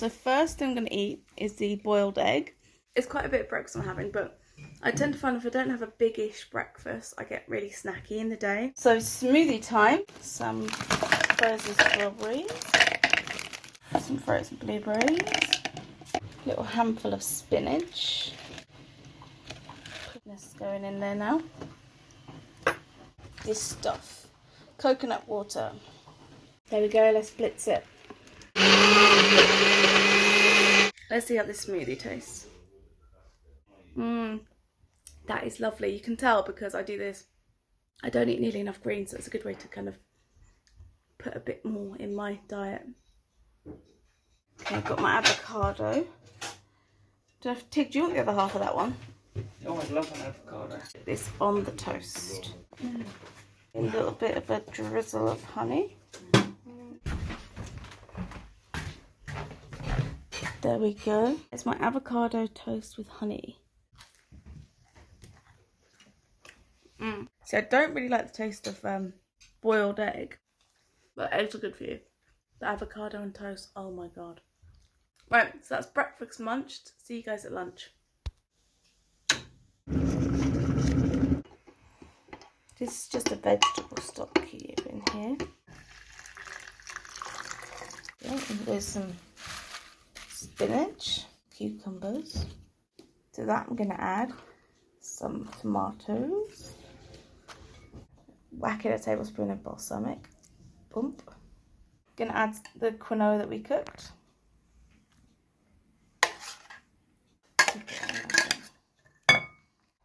So first thing I'm going to eat is the boiled egg. It's quite a bit of breakfast I'm having, but I tend to find if I don't have a big-ish breakfast, I get really snacky in the day. So smoothie time. Some frozen strawberries. Some frozen blueberries. A little handful of spinach. This going in there now. This stuff. Coconut water. There we go, let's blitz it. Let's see how this smoothie tastes. That is lovely. You can tell because I do this. I don't eat nearly enough greens, so it's a good way to kind of put a bit more in my diet. Okay, I've got my avocado. Tig, do you want the other half of that one? Oh, I love an avocado. Put this on the toast. A little bit of a drizzle of honey. There we go. It's my avocado toast with honey. See, I don't really like the taste of boiled egg, but eggs are good for you. The avocado and toast, oh my god. Right, so that's breakfast munched. See you guys at lunch. This is just a vegetable stock cube in here. Okay, and there's some spinach, cucumbers. To that I'm going to add some tomatoes. Whack in a tablespoon of balsamic. Bump. Going to add the quinoa that we cooked.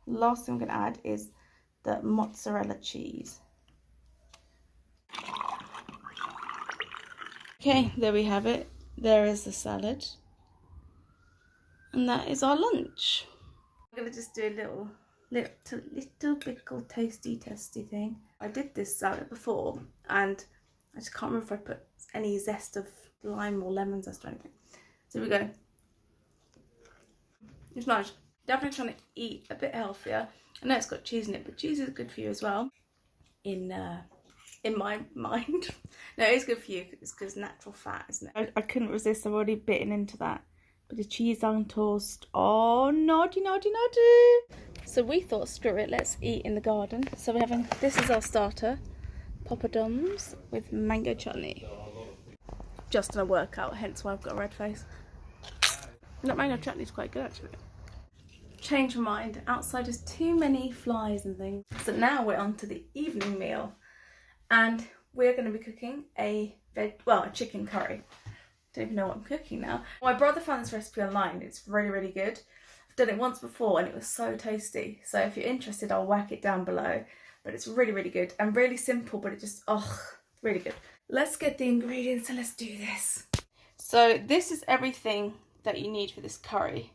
Last thing I'm going to add is the mozzarella cheese. Okay, there we have it. There is the salad. And that is our lunch. I'm going to just do a little pickle tasty testy thing. I did this salad before and I just can't remember if I put any zest of lime or lemon zest or anything. So here we go. It's nice. Definitely trying to eat a bit healthier. I know it's got cheese in it, but cheese is good for you as well. In my mind. No, it's good for you. It's because it's natural fat, isn't it? I couldn't resist. I've already bitten into that. Bit of cheese on toast. Oh, naughty, naughty, naughty. So we thought, screw it, let's eat in the garden. So we're having, this is our starter. Poppadoms with mango chutney. Just done a workout, hence why I've got a red face. That mango chutney is quite good actually. Change my mind. Outside there's too many flies and things. So now we're on to the evening meal. And we're going to be cooking a chicken curry. Don't even know what I'm cooking now. My brother found this recipe online. It's really, really good. I've done it once before and it was so tasty. So if you're interested, I'll whack it down below. But it's really, really good and really simple, but it just, really good. Let's get the ingredients and let's do this. So this is everything that you need for this curry.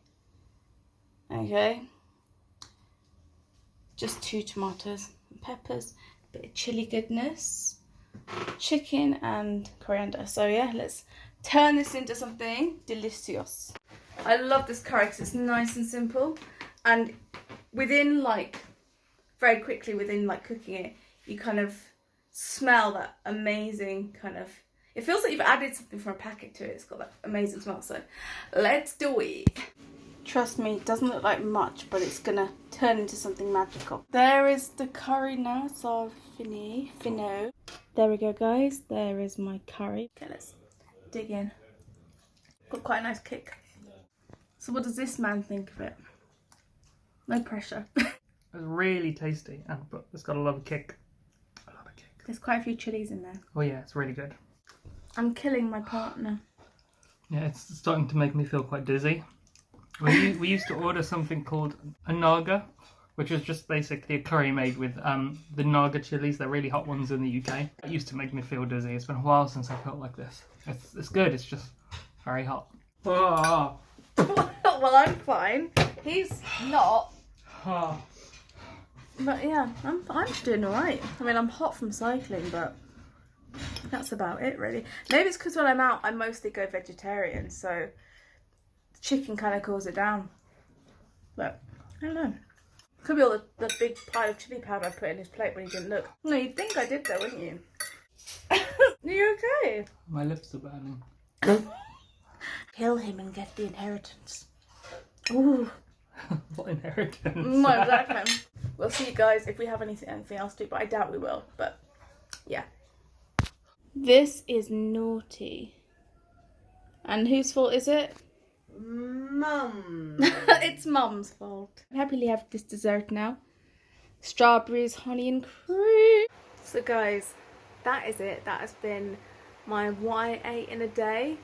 Okay. Just 2 tomatoes, peppers, a bit of chili goodness, chicken and coriander. So yeah, let's turn this into something delicious. I love this curry because it's nice and simple, and very quickly within cooking it, you kind of smell that amazing kind of, it feels like you've added something from a packet to it. It's got that amazing smell. So let's do it. Trust me, it doesn't look like much, but it's gonna turn into something magical. There is the curry now, so fino. There we go, guys. There is my curry. Okay, let's dig in. Got quite a nice kick. So what does this man think of it? No pressure. It's really tasty, but it's got a lot of kick. There's quite a few chilies in there. Oh yeah, it's really good. I'm killing my partner. Yeah, it's starting to make me feel quite dizzy. We used to order something called a naga, which is just basically a curry made with the naga chilies. They're really hot ones in the UK. It used to make me feel dizzy. It's been a while since I felt like this. It's good. It's just very hot. Oh. Well, I'm fine. He's not. Oh. But yeah, I'm doing alright. I mean, I'm hot from cycling, but that's about it really. Maybe it's because when I'm out, I mostly go vegetarian, so chicken kind of cools it down. But I don't know. Could be all the big pile of chili powder I put in his plate when he didn't look. No, you'd think I did though, wouldn't you? Are you okay? My lips are burning. Kill him and get the inheritance. Ooh. What inheritance? No, exactly. We'll see you guys if we have anything else to do, but I doubt we will. But yeah. This is naughty. And whose fault is it? Mum. It's Mum's fault. I happily have this dessert now. Strawberries, honey and cream. So guys, that is it. That has been my what I ate in a day.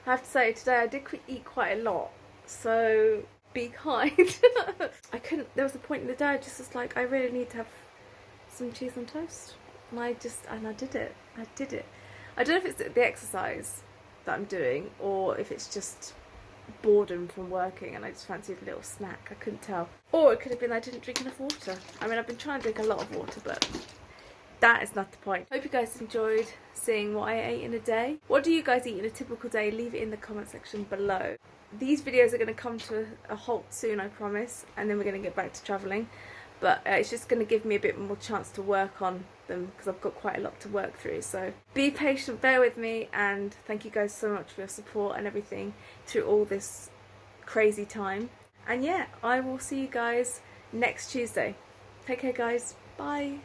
I have to say today I did eat quite a lot. So be kind. I couldn't, there was a point in the day I just was like, I really need to have some cheese on toast. And I did it. I did it. I don't know if it's the exercise that I'm doing or if it's just boredom from working and I just fancied a little snack. I couldn't tell. Or it could have been I didn't drink enough water. I mean, I've been trying to drink a lot of water, but that is not the point. Hope you guys enjoyed seeing what I ate in a day. What do you guys eat in a typical day? Leave it in the comment section below. These videos are going to come to a halt soon, I promise, and then we're going to get back to travelling. But it's just going to give me a bit more chance to work on them because I've got quite a lot to work through. So be patient, bear with me, and thank you guys so much for your support and everything through all this crazy time. And yeah, I will see you guys next Tuesday. Take care, guys. Bye.